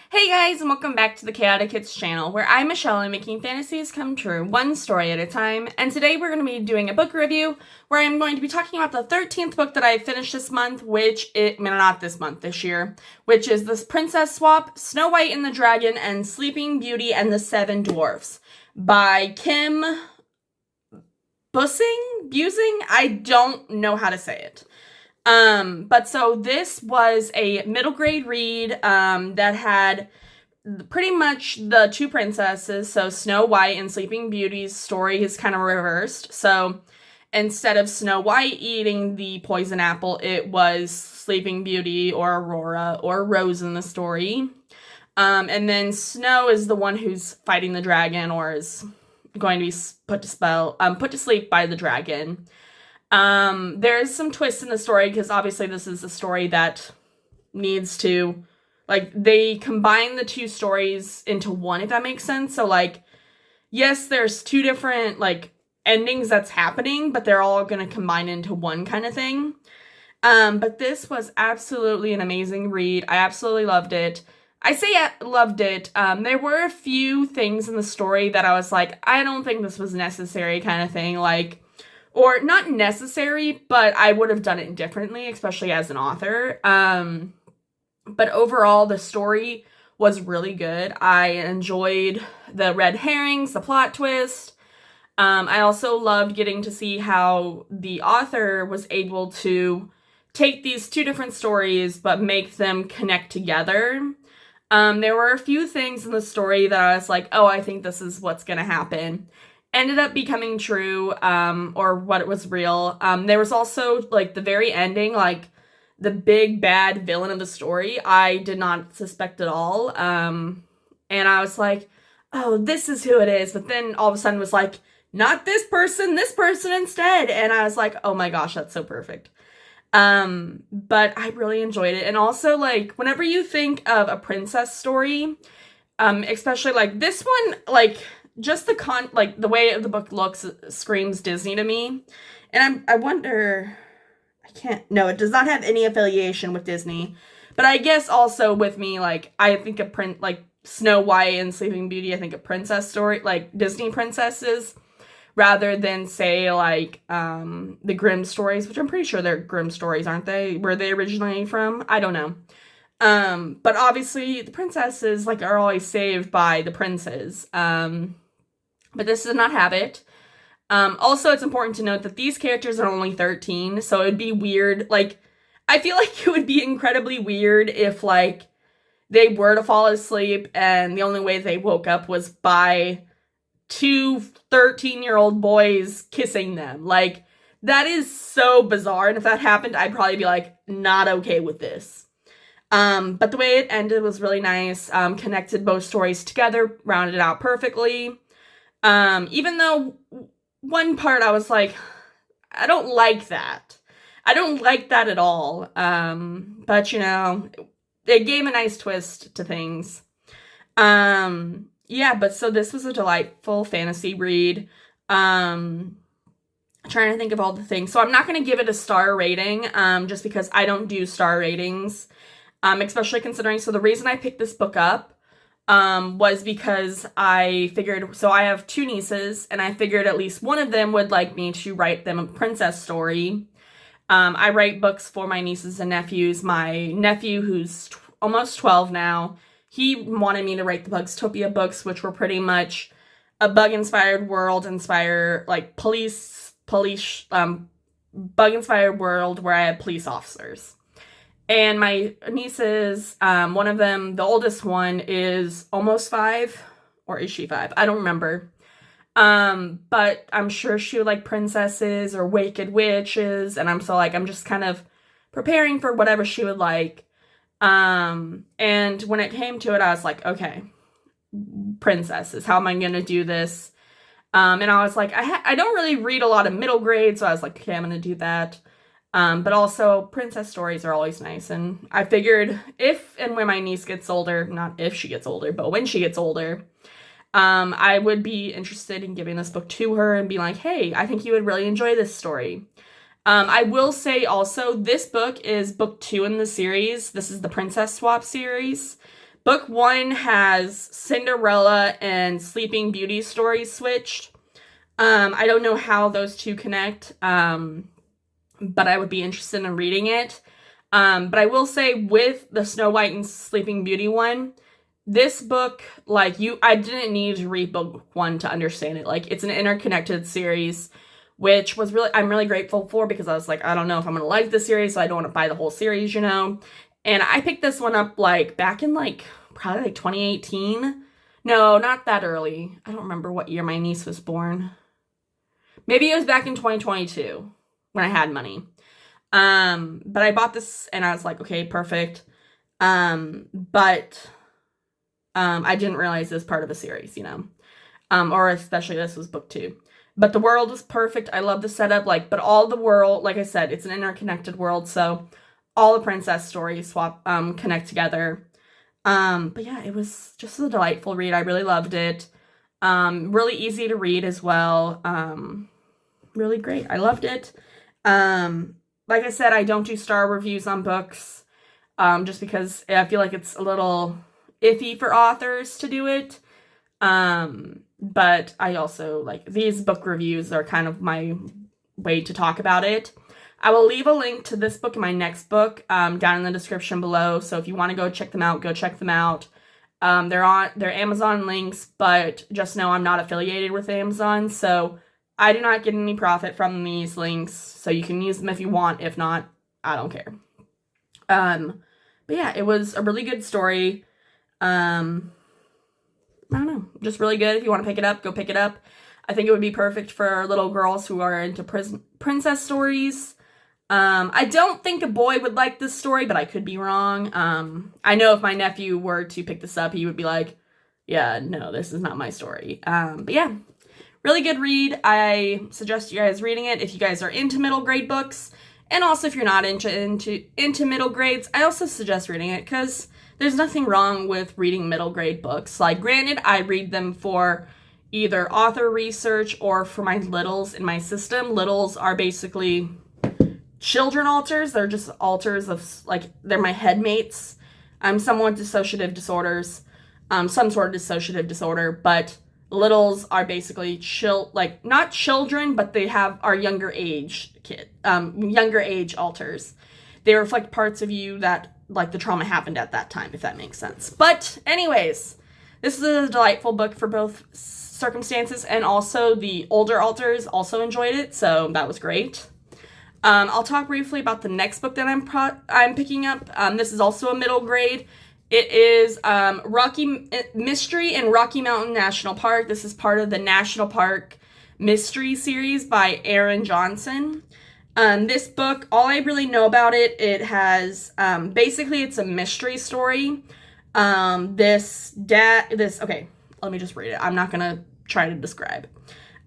Hey guys, and welcome back to the Chaotic Kids channel, where I'm Michelle and making fantasies come true, one story at a time. And today we're going to be doing a book review, where I'm going to be talking about the 13th book that I finished this month, this year, which is this Princess Swap, Snow White and the Dragon, and Sleeping Beauty and the Seven Dwarfs by Kim Busing? I don't know how to say it. But so this was a middle grade read, that had pretty much the two princesses, so Snow White and Sleeping Beauty's story is kind of reversed. So instead of Snow White eating the poison apple, it was Sleeping Beauty or Aurora or Rose in the story. And then Snow is the one who's fighting the dragon or is going to be put to sleep by the dragon. There's some twists in the story because obviously this is a story that needs to, they combine the two stories into one, if that makes sense. So, yes, there's two different, endings that's happening, but they're all going to combine into one kind of thing. But this was absolutely an amazing read. I absolutely loved it. I say I loved it. There were a few things in the story that I was like, I don't think this was necessary kind of thing, or not necessary, but I would have done it differently, especially as an author. But overall, the story was really good. I enjoyed the red herrings, the plot twist. I also loved getting to see how the author was able to take these two different stories, but make them connect together. There were a few things in the story that I was like, oh, I think this is what's going to happen. Ended up becoming true, or what it was real. There was also, the very ending, the big bad villain of the story, I did not suspect at all. And I was like, oh, this is who it is. But then all of a sudden was like, not this person instead. And I was like, oh my gosh, that's so perfect. But I really enjoyed it. And also, whenever you think of a princess story, especially this one, just the way the book looks screams Disney to me. And I wonder, no, it does not have any affiliation with Disney. But I guess also with me, I think of Snow White and Sleeping Beauty, I think of princess story, Disney princesses, rather than say, the Grimm stories, which I'm pretty sure they're Grimm stories, aren't they? Where they originally from? I don't know. But obviously the princesses, are always saved by the princes. But this does not have it. Also, it's important to note that these characters are only 13, so it'd be weird. I feel like it would be incredibly weird if, they were to fall asleep and the only way they woke up was by two 13-year-old boys kissing them. That is so bizarre, and if that happened, I'd probably be, not okay with this. But the way it ended was really nice, connected both stories together, rounded it out perfectly. Even though one part I was like, I don't like that. I don't like that at all. But it gave a nice twist to things. Yeah, but so this was a delightful fantasy read. Trying to think of all the things. So I'm not going to give it a star rating, just because I don't do star ratings. Especially considering, so the reason I picked this book up was because I figured, so I have two nieces, and I figured at least one of them would like me to write them a princess story. I write books for my nieces and nephews. My nephew, who's almost 12 now, he wanted me to write the Bugstopia books, which were pretty much a bug-inspired world, bug-inspired world where I had police officers. And my nieces, one of them, the oldest one, is almost 5. Or is she 5? I don't remember. But I'm sure she would like princesses or wicked witches. And I'm just kind of preparing for whatever she would like. And when it came to it, I was like, okay, princesses, how am I going to do this? And I was like, I don't really read a lot of middle grade. So I was like, okay, I'm going to do that. But also, princess stories are always nice, and I figured if and when my niece gets older, not if she gets older, but when she gets older, I would be interested in giving this book to her and be like, hey, I think you would really enjoy this story. I will say also, this book is book 2 in the series. This is the Princess Swap series, Book 1 has Cinderella and Sleeping Beauty stories switched. I don't know how those two connect, but I would be interested in reading it. But I will say, with the Snow White and Sleeping Beauty one, this book, like, I didn't need to read book 1 to understand it. Like, it's an interconnected series, which I'm really grateful for, because I was like, I don't know if I'm gonna like the series, so I don't want to buy the whole series, you know? And I picked this one up, like, back in, like, probably, like, 2018. No, not that early. I don't remember what year my niece was born. Maybe it was back in 2022 when I had money. But I bought this and I was like, okay, perfect. But I didn't realize this was part of a series, you know. Or especially this was book 2. But the world was perfect. I love the setup, like, but all the world, like I said, it's an interconnected world, so all the princess stories connect together. But yeah, it was just a delightful read. I really loved it. Really easy to read as well. Really great. I loved it. Like I said, I don't do star reviews on books, just because I feel like it's a little iffy for authors to do it. But I also, like, these book reviews are kind of my way to talk about it. I will leave a link to this book and my next book down in the description below. So if you want to go check them out, go check them out. They're Amazon links, but just know I'm not affiliated with Amazon, so I do not get any profit from these links. So you can use them if you want. If not, I don't care. But yeah, it was a really good story. I don't know, just really good. If you want to pick it up, go pick it up. I think it would be perfect for little girls who are into princess stories. I don't think a boy would like this story, but I could be wrong. I know if my nephew were to pick this up, he would be like, yeah, no, this is not my story. But yeah, really good read. I suggest you guys reading it if you guys are into middle grade books. And also if you're not into middle grades, I also suggest reading it, because there's nothing wrong with reading middle grade books. Like, granted, I read them for either author research or for my littles in my system. Littles are basically children alters. They're just alters of, like, they're my headmates. I'm someone with dissociative disorders, some sort of dissociative disorder, but littles are basically not children, but they are younger age younger age alters. They reflect parts of you that, like, the trauma happened at that time, if that makes sense. But anyways, this is a delightful book for both circumstances, and also the older alters also enjoyed it, so that was great. I'll talk briefly about the next book that I'm picking up. This is also a middle grade. It is Mystery in Rocky Mountain National Park. This is part of the National Park Mystery series by Aaron Johnson. This book, all I really know about it, it has, basically it's a mystery story. Okay, let me just read it. I'm not gonna try to describe.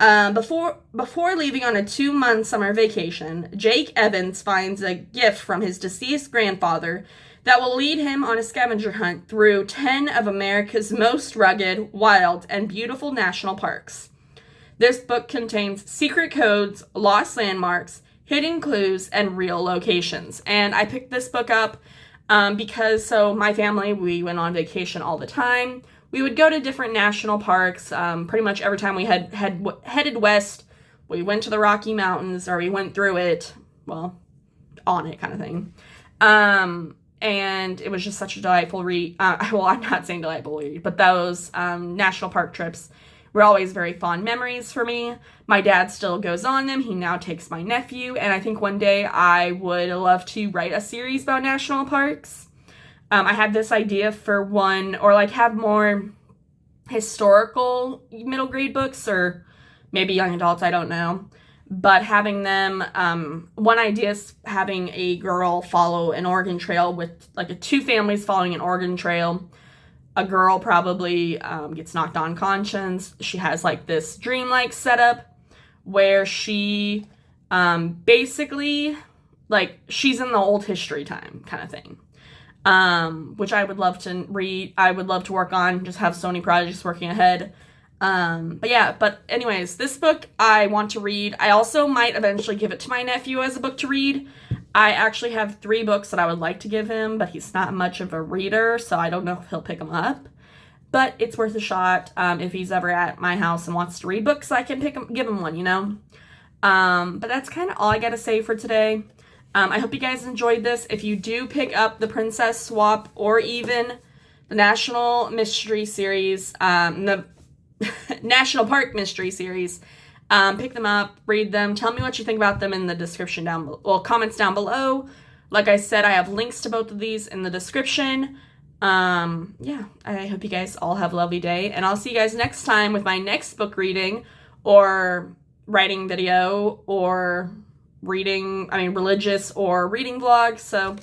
Before leaving on a 2-month summer vacation, Jake Evans finds a gift from his deceased grandfather that will lead him on a scavenger hunt through 10 of America's most rugged, wild, and beautiful national parks. This book contains secret codes, lost landmarks, hidden clues, and real locations. And I picked this book up because my family, we went on vacation all the time. We would go to different national parks. Pretty much every time we headed west, we went to the Rocky Mountains, or we went through it, well, on it kind of thing. And it was just such a delightful read. Well, I'm not saying delightful read, but those national park trips were always very fond memories for me. My dad still goes on them. He now takes my nephew, and I think one day I would love to write a series about national parks. I had this idea for one, or like have more historical middle grade books, or maybe young adults, I don't know. But having them, one idea is having a girl follow an Oregon Trail with, like, 2 families following an Oregon Trail. A girl probably gets knocked unconscious. She has, like, this dreamlike setup where she basically, like, she's in the old history time kind of thing. Which I would love to read. I would love to work on, just have so many projects working ahead. But anyways, this book I want to read. I also might eventually give it to my nephew as a book to read. I actually have 3 books that I would like to give him, but he's not much of a reader, so I don't know if he'll pick them up. But it's worth a shot. If he's ever at my house and wants to read books, I can give him one, you know? But that's kind of all I got to say for today. I hope you guys enjoyed this. If you do pick up the Princess Swap or even the National Mystery Series, the National Park Mystery Series, pick them up, read them, tell me what you think about them in the description down below, well, comments down below. Like I said, I have links to both of these in the description. Yeah, I hope you guys all have a lovely day, and I'll see you guys next time with my next book reading or writing video or religious or reading vlogs. So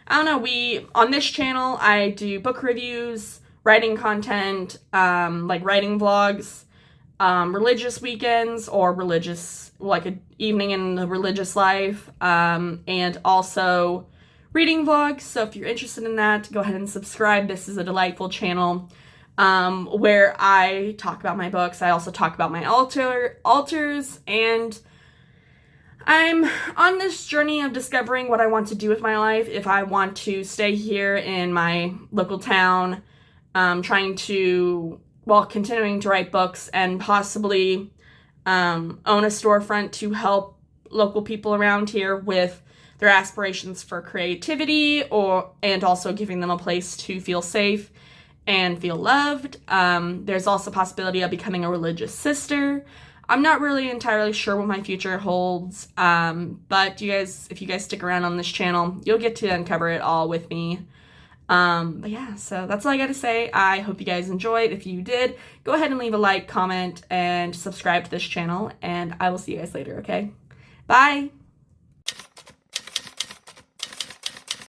I don't know, on this channel I do book reviews, writing content, like writing vlogs, religious weekends or religious, like an evening in the religious life, and also reading vlogs. So if you're interested in that, go ahead and subscribe. This is a delightful channel where I talk about my books. I also talk about my altars, and I'm on this journey of discovering what I want to do with my life. If I want to stay here in my local town, continuing to write books and possibly own a storefront to help local people around here with their aspirations for creativity, and also giving them a place to feel safe and feel loved. There's also a possibility of becoming a religious sister. I'm not really entirely sure what my future holds, but if you guys stick around on this channel, you'll get to uncover it all with me. But yeah, so that's all I gotta say. I hope you guys enjoyed. If you did, go ahead and leave a like, comment, and subscribe to this channel, and I will see you guys later, okay? Bye!